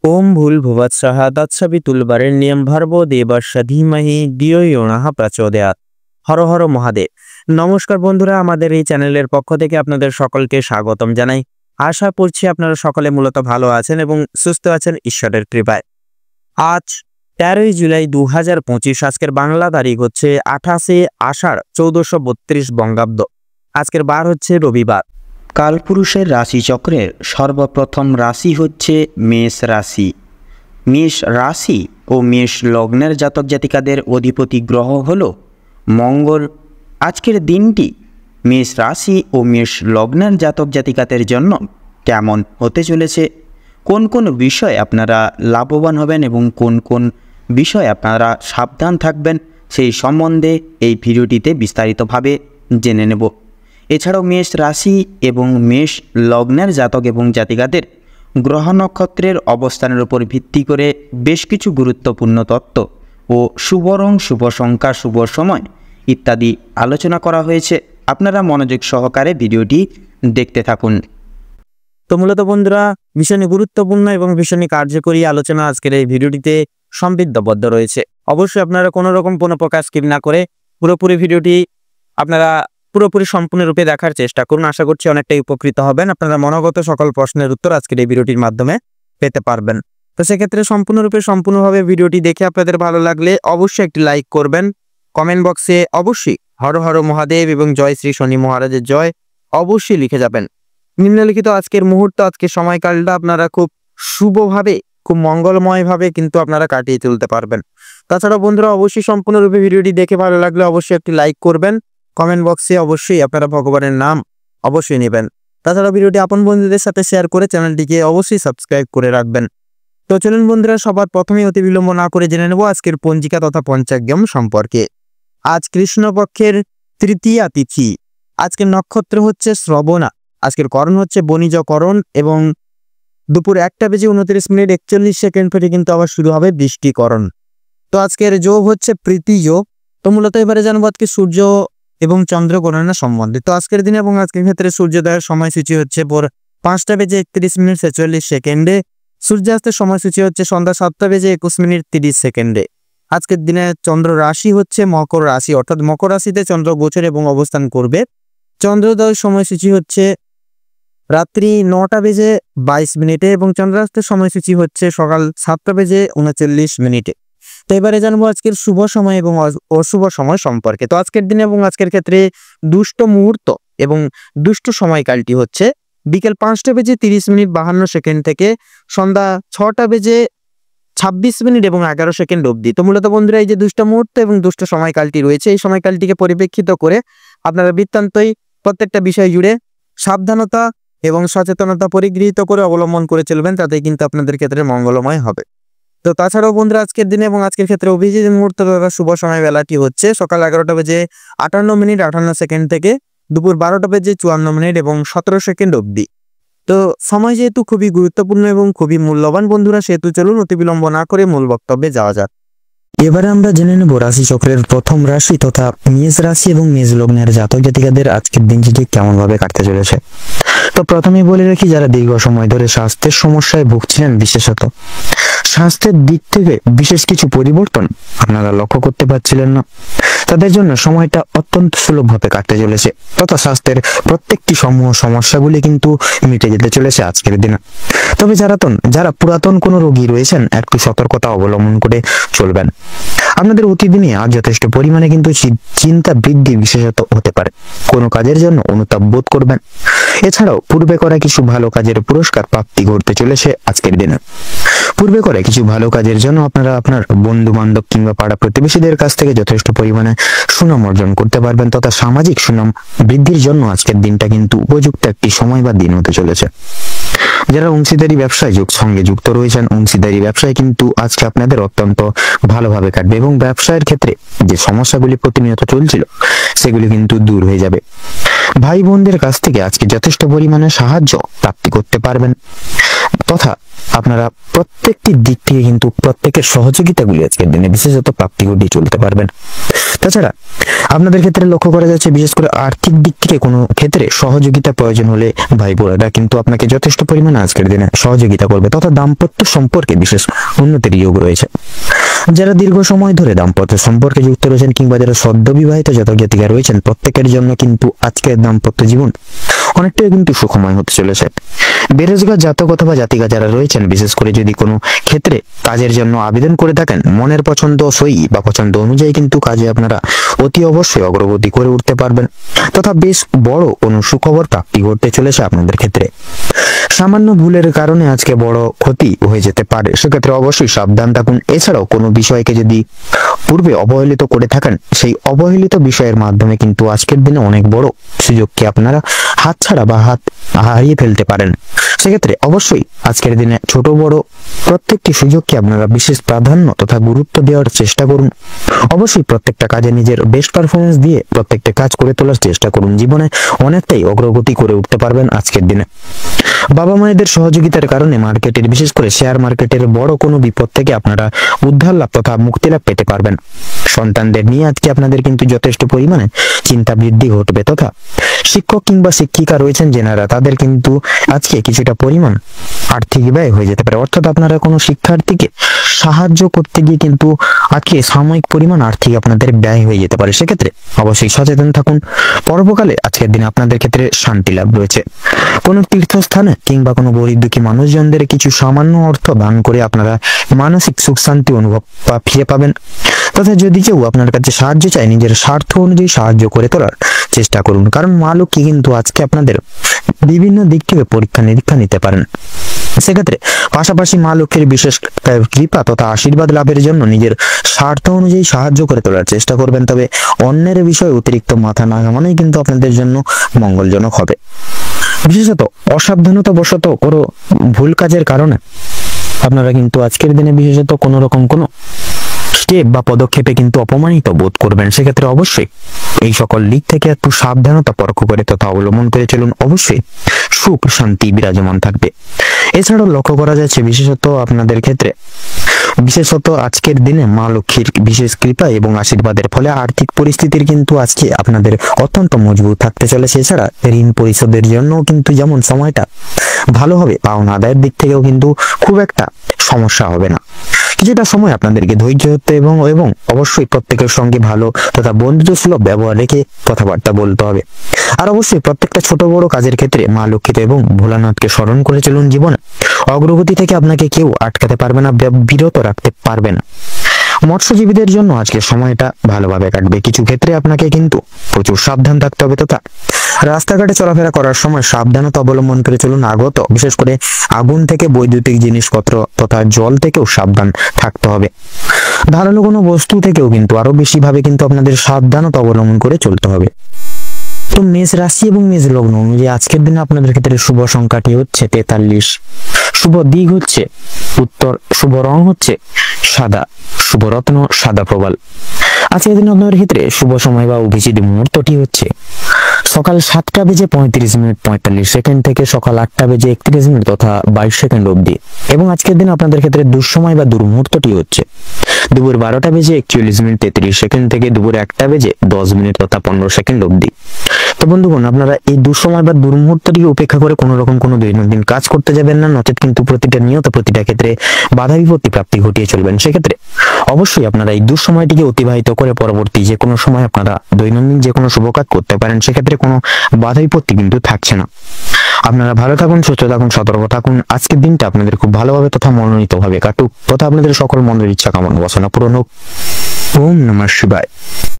ओम भूर्भुवस्सुः तत्सवितुर्वरेण्यं भर्गो देवस्य धीमहि धियो यो नः प्रचोदयात्। हर हर महादेव। नमस्कार बंधुरा, আমাদের এই চ্যানেলের পক্ষ থেকে আপনাদের সকলকে স্বাগতম জানাই। আশা করছি আপনারা সকলে মূলত ভালো আছেন এবং সুস্থ আছেন ঈশ্বরের কৃপায়। আজ 13 জুলাই 2025, আজকের বাংলা তারিখ হচ্ছে 28 আষাঢ় 1432 বঙ্গাব্দ। আজকের বার হচ্ছে রবিবার। কালপুরুষের রাশিচক্রের সর্বপ্রথম রাশি হচ্ছে মেষ রাশি। মেষ রাশি ও মেষ লগ্নের জাতক জাতিকাদের অধিপতি গ্রহ হল মঙ্গল। আজকের দিনটি মেষ রাশি ও মেষ লগ্নের জাতক জাতিকাদের জন্য কেমন হতে চলেছে, কোন কোন বিষয়ে আপনারা লাভবান হবেন এবং কোন কোন বিষয়ে আপনারা সাবধান থাকবেন, সেই সম্বন্ধে এই ভিডিওটিতে বিস্তারিতভাবে জেনে নেব। এছাড়াও মেষ রাশি এবং মেষ লগ্নের জাতক এবং জাতিকাদের গ্রহ নক্ষত্রের অবস্থানের উপর ভিত্তি করে বেশ কিছু গুরুত্বপূর্ণ তত্ত্ব ও শুভ রং, শুভ সংখ্যা, শুভ সময় ইত্যাদি আলোচনা করা হয়েছে। আপনারা মনোযোগ সহকারে ভিডিওটি দেখতে থাকুন। তো মূলত বন্ধুরা, ভীষণই গুরুত্বপূর্ণ এবং ভীষণই কার্যকরী আলোচনা আজকের এই ভিডিওটিতে সমৃদ্ধবদ্ধ রয়েছে। অবশ্যই আপনারা কোনো রকম কোনো প্রকার স্কিপ না করে পুরোপুরি ভিডিওটি আপনারা পুরোপুরি সম্পূর্ণরূপে দেখার চেষ্টা করুন। আশা করছি অনেকটাই উপকৃত হবেন। আপনারা মনোগত সকল প্রশ্নের উত্তর আজকের এই ভিডিওটির মাধ্যমে পেতে পারবেন। তো সেক্ষেত্রে সম্পূর্ণভাবে ভিডিওটি দেখে আপনাদের ভালো লাগলে অবশ্যই একটি লাইক করবেন। কমেন্ট বক্সে অবশ্যই হর হর মহাদেব এবং জয় শ্রী শনি মহারাজের জয় অবশ্যই লিখে যাবেন। নিম্নলিখিত আজকের মুহূর্ত, আজকের সময়কালটা আপনারা খুব শুভভাবে, খুব মঙ্গলময়ভাবে কিন্তু আপনারা কাটিয়ে তুলতে পারবেন। তাছাড়া বন্ধুরা, অবশ্যই সম্পূর্ণরূপে ভিডিওটি দেখে ভালো লাগলে অবশ্যই একটি লাইক করবেন। কমেন্ট বক্সে অবশ্যই আপনারা ভগবানের নাম অবশ্যই নেবেন। তাছাড়া ভিডিওটি আপন বন্ধুদের সাথে শেয়ার করে চ্যানেলটিকে অবশ্যই সাবস্ক্রাইব করে রাখবেন। তো চলুন বন্ধুরা, সবার প্রথমেই অতি বিলম্ব না করে জেনে নেব আজকের পঞ্জিকা তথা পঞ্চাঙ্গম সম্পর্কে। আজ কৃষ্ণপক্ষের তৃতীয়া তিথি। আজকের নক্ষত্র হচ্ছে শ্রবণা। আজকের করণ হচ্ছে বণিজকরণ এবং দুপুর 1:29:41 থেকে কিন্তু আবার শুরু হবে বৃষ্টিকরণ। তো আজকের যোগ হচ্ছে প্রীতি যোগ। তো মূলত এবারে জানবো আজকে সূর্য এবং চন্দ্র গণনা সম্বন্ধে। তো আজকের দিনে এবং আজকের ক্ষেত্রে সূর্যোদয়ের সময়সূচি হচ্ছে ভোর 5:31:30 সূর্যাস্তের সময়সূচি হচ্ছে সন্ধ্যা 7:21:30। আজকের দিনে চন্দ্র রাশি হচ্ছে মকর রাশি, অর্থাৎ মকর রাশিতে চন্দ্র গোচর এবং অবস্থান করবে। চন্দ্রোদয়ের সময়সূচি হচ্ছে রাত্রি 9:22 এবং চন্দ্রাস্তের সময়সূচি হচ্ছে সকাল 7:39। তো এবারে জানবো আজকের শুভ সময় এবং অশুভ সময় সম্পর্কে। তো আজকের দিনে এবং আজকের ক্ষেত্রে দুষ্ট মুহূর্ত এবং দুষ্ট সময়কালটি হচ্ছে বিকেল 5:30:52 থেকে সন্ধ্যা 6:26 এবং 11 অবধি। তো মূলত বন্ধুরা, এই যে দুষ্ট মুহূর্ত এবং দুষ্ট সময়কালটি রয়েছে, এই সময়কালটিকে পরিপ্রেক্ষিত করে আপনারা বৃত্তান্তই প্রত্যেকটা বিষয় জুড়ে সাবধানতা এবং সচেতনতা পরিগৃহীত করে অবলম্বন করে চলবেন, তাতে কিন্তু আপনাদের ক্ষেত্রে মঙ্গলময় হবে। তো তাছাড়াও বন্ধুরা, আজকের দিনে এবং আজকের ক্ষেত্রে অভিজিৎ মুহূর্ত তথা শুভ সময় বেলাটি হচ্ছে সকাল 11:58 থেকে দুপুর 12:54 এবং 17 অবধি। তো সময় যেহেতু খুবই গুরুত্বপূর্ণ এবং খুবই মূল্যবান বন্ধুরা, সেহেতু চলুন অতি বিলম্ব না করে মূল বক্তব্যে যাওয়া যাক। এবারে আমরা জেনে নেব রাশি চক্রের প্রথম রাশি তথা মেষ রাশি এবং মেষ লগ্নের জাতক জাতিকাদের আজকের দিনটি কেমন ভাবে কাটতে চলেছে। তো প্রথমেই বলে রাখি, যারা দীর্ঘ সময় ধরে স্বাস্থ্যের সমস্যায় ভুগছিলেন, বিশেষত স্বাস্থ্যের দিক থেকে বিশেষ কিছু পরিবর্তন আপনারা লক্ষ্য করতে পারছিলেন না, তাদের জন্য সময়টা অত্যন্ত সুলভভাবে কাটতে চলেছে তথা স্বাস্থ্যের প্রত্যেকটি সমূহ সমস্যাগুলি কিন্তু মিটে যেতে চলেছে আজকের দিনে। তবে যারা পুরাতন কোনো রোগী রয়েছেন, একটু সতর্কতা অবলম্বন করে চলবেন। আপনাদের প্রতিদিনই আজ যথেষ্ট পরিমাণে কিন্তু চিন্তা বৃদ্ধি বিশেষত হতে পারে, কোনো কাজের জন্য অনুতাপ বোধ করবেন। এছাড়াও পূর্বে করা কিছু ভালো কাজের পুরস্কার প্রাপ্তি ঘটতে চলেছে আজকের দিনে। পূর্বে করে কিছু ভালো কাজের জন্য আপনারা আপনার বন্ধু বান্ধব কিংবা পাড়া প্রতিবেশীদের কাছ থেকে যথেষ্ট পরিমাণে সুনাম অর্জন করতে পারবেন তথা সামাজিক সুনাম বৃদ্ধির জন্য আজকের দিনটা কিন্তু উপযুক্ত একটি সময় বা দিন হতে চলেছে। যারা অংশীদারি ব্যবসায় সঙ্গে যুক্ত রয়েছেন, অংশীদারি ব্যবসায় কিন্তু আজকে আপনাদের অত্যন্ত ভালোভাবে কাটবে এবং ব্যবসায়ের ক্ষেত্রে যে সমস্যাগুলি প্রতিনিয়ত চলছিল সেগুলি কিন্তু দূর হয়ে যাবে। ভাই বোনদের কাছ থেকে আজকে যথেষ্ট পরিমাণে সাহায্য প্রাপ্তি করতে পারবেন। তথা আপনারা প্রত্যেকটি দিক থেকে কিন্তু প্রত্যেকের সহযোগিতাগুলি আজকের দিনে বিশেষত প্রাপ্তি ঘটিয়ে চলতে পারবেন। তাছাড়া আপনাদের ক্ষেত্রে লক্ষ্য করা যাচ্ছে বিশেষ করে আর্থিক দিক থেকে কোনো ক্ষেত্রে সহযোগিতা প্রয়োজন হলে ভাই বোনেরা কিন্তু আপনাকে যথেষ্ট পরিমাণে আজকের দিনে সহযোগিতা করবে, তথা দাম্পত্য সম্পর্কে বিশেষ উন্নতির যোগ রয়েছে। যারা দীর্ঘ সময় ধরে দাম্পত্য সম্পর্কে যুক্ত রয়েছেন কিংবা যারা সদ্য বিবাহিত জাতক জাতিকা রয়েছেন, প্রত্যেকের জন্য কিন্তু আজকের দাম্পত্য জীবন অনেকটাই কিন্তু সুখময় হতে চলেছে। বেরোজগার জাতক অথবা জাতিকা যারা রয়েছেন, বিশেষ করে যদি কোনো ক্ষেত্রে কাজের জন্য আবেদন করে থাকেন, মনের পছন্দ সই বা পছন্দ অনুযায়ী কিন্তু কাজে আপনারা অতি অবশ্যই অগ্রগতি করে উঠতে পারবেন, তথা বেশ বড় কোনো সুখবর প্রাপ্তি ঘটতে চলেছে আপনাদের ক্ষেত্রে। সামান্য ভুলের কারণে আজকে বড় ক্ষতি হয়ে যেতে পারে, সেক্ষেত্রে অবশ্যই সাবধান থাকুন। এছাড়াও কোনো বিষয়কে যদি পূর্বে অবহেলিত করে থাকেন, সেই অবহেলিত বিষয়ের মাধ্যমে কিন্তু আজকের দিনে অনেক বড় সুযোগকে আপনারা হাতছাড়া বা হারিয়ে ফেলতে পারেন। সেক্ষেত্রে অবশ্যই আজকের দিনে ছোট বড় প্রত্যেকটি সুযোগকে আপনারা বিশেষ প্রাধান্য তথা গুরুত্ব দেওয়ার চেষ্টা করুন। অবশ্যই প্রত্যেকটা কাজে নিজের বেস্ট পারফরমেন্স দিয়ে প্রত্যেকটা কাজ করে তোলার চেষ্টা করুন। জীবনে অনেকটাই অগ্রগতি করে উঠতে পারবেন আজকের দিনে। বাবা মায়েদের সহযোগিতার কারণে মার্কেটের বিশেষ করে শেয়ার মার্কেটের বড় কোনো বিপদ থেকে আপনারা উদ্ধার লাভ তথা মুক্তি লাভ পেতে পারবেন। সন্তানদের নিয়ে আজকে আপনাদের কিন্তু যথেষ্ট পরিমাণে চিন্তা বৃদ্ধি ঘটবে, তথা শিক্ষক কিংবা শিক্ষিকা রয়েছেন যেনারা, তাদের কিন্তু আজকে কিছুটা পরিমাণ আর্থিক ব্যয় হয়ে যেতে পারে। অর্থাৎ আপনারা কোনো শিক্ষার্থীকে সাহায্য করতে গিয়ে কিন্তু আজকে সাময়িক পরিমাণ আর্থিক আপনাদের ব্যয় হয়ে যেতে পারে। সেক্ষেত্রে অবশ্যই সচেতন থাকুন। পরবর্তীকালে আজকের দিনে আপনাদের ক্ষেত্রে শান্তি লাভ রয়েছে। কোনো তীর্থস্থানে কিংবা কোনো গরিব দুঃখী মানুষজনদের কিছু সামান্য অর্থ দান করে আপনারা মানসিক সুখ শান্তি অনুভব ফিরে পাবেন, তথা যদি কেউ আপনার কাছে সাহায্য চায়, নিজের স্বার্থ অনুযায়ী সাহায্য করে তোলার চেষ্টা করুন, কারণ মা লক্ষ্মী কিন্তু আজকে আপনাদের বিভিন্ন দিক থেকে পরীক্ষা নিরীক্ষা নিতে পারেন। সেক্ষেত্রে পাশাপাশি মা লক্ষ্মীর বিশেষ কৃপা তথা আশীর্বাদ লাভের জন্য নিজের স্বার্থ অনুযায়ী সাহায্য করে তোলার চেষ্টা করবেন, তবে অন্যের বিষয়ে অতিরিক্ত মাথা না ঘামানোই কিন্তু আপনাদের জন্য মঙ্গলজনক হবে। বিশেষত অসাবধানতা বশত কোনো ভুল কাজের কারণে আপনারা কিন্তু আজকের দিনে বিশেষত কোনো রকম কোনো স্টেপ বা পদক্ষেপে কিন্তু অপমানিত বোধ করবেন। সেক্ষেত্রে অবশ্যই এই সকল দিক থেকে একটু সাবধানতা পরখ করে তথা অবলম্বন করে চলুন, অবশ্যই সুখ শান্তি বিরাজমান থাকবে। এছাড়াও লক্ষ্য করা যাচ্ছে বিশেষত আপনাদের ক্ষেত্রে বিশেষত আজকের দিনে মা লক্ষ্মীর বিশেষ কৃপা এবং আশীর্বাদের ফলে আর্থিক পরিস্থিতির কিন্তু আজকে আপনাদের অত্যন্ত মজবুত থাকতে চলেছে। এছাড়া ঋণ পরিশোধের জন্য কিন্তু যেমন সময়টা ভালো হবে, পাওনা আদায়ের দিক থেকেও কিন্তু খুব একটা সমস্যা হবে না। কিছুটা সময় আপনাদেরকে ধৈর্য হতে এবং অবশ্যই প্রত্যেকের সঙ্গে ভালো তথা বন্ধুসুলভ ব্যবহার রেখে কথাবার্তা বলতে হবে। আর অবশ্যই প্রত্যেকটা ছোট বড় কাজের ক্ষেত্রে মা লক্ষ্মীতে এবং ভোলানাথকে স্মরণ করে চলুন। জীবনে অগ্রগতি থেকে আপনাকে কেউ আটকাতে পারবে না, বিরত রাখতে পারবে না। মৎস্যজীবীদের জন্য আজকে সময়টা ভালোভাবে কাটবে। কিছু ক্ষেত্রে আপনাকে কিন্তু প্রচুর সাবধান থাকতে হবে, তথা রাস্তাঘাটে চলাফেরা করার সময় সাবধানতা অবলম্বন করে চলুন। বিশেষ করে আগুন থেকে বৈদ্যুতিক জিনিসপত্র তথা জল থেকেও সাবধান থাকতে হবে। ধারালো কোনো বস্তু থেকেও কিন্তু আরো বেশি ভাবে কিন্তু আপনাদের সাবধানতা অবলম্বন করে চলতে হবে। তো মেষ রাশি এবং মেষ লগ্ন অনুযায়ী আজকের দিনে আপনাদের ক্ষেত্রে শুভ সংখ্যাটি হচ্ছে 43, শুভ দিক হচ্ছে উত্তর, শুভ রং হচ্ছে সাদা, শুভ রত্ন সাদা প্রবাল। আজকের দিনে আপনাদের ক্ষেত্রে শুভ সময় বা অভিজিৎ মুহূর্তটি হচ্ছে সকাল 7:45 থেকে সকাল 8:31 তথা 22 অবধি, এবং আজকের দিনে আপনাদের ক্ষেত্রে দুঃসময় বা দুর্মুহূর্তটি হচ্ছে দুপুর 12:41 থেকে দুপুর 1:10 তথা 15 অবধি। তো বন্ধুগণ, আপনারা এই দুঃসময় বা দুর্মুহূর্তটিকে উপেক্ষা করে কোনো রকম কোনো দৈনন্দিন কাজ করতে যাবেন না, নচেত কিন্তু প্রতিটা ক্ষেত্রে বাধা বিপত্তি প্রাপ্তি ঘটিয়ে চলবেন। সেক্ষেত্রে অবশ্যই আপনারা এই দুঃসময়টিকে অতিবাহিত করে পরবর্তী যে কোনো সময় আপনারা দৈনন্দিন যে কোনো শুভ কাজ করতে পারেন, সেক্ষেত্রে কোনো বাধা বিপত্তি কিন্তু থাকছে না। আপনারা ভালো থাকুন, সুস্থ থাকুন, সতর্ক থাকুন। আজকের দিনটা আপনাদের খুব ভালোভাবে তথা মনোনীত ভাবে কাটুক, তথা আপনাদের সকল মনের ইচ্ছা কামনা বাসনা পূরণ হোক। ওম নমঃ শিবায়।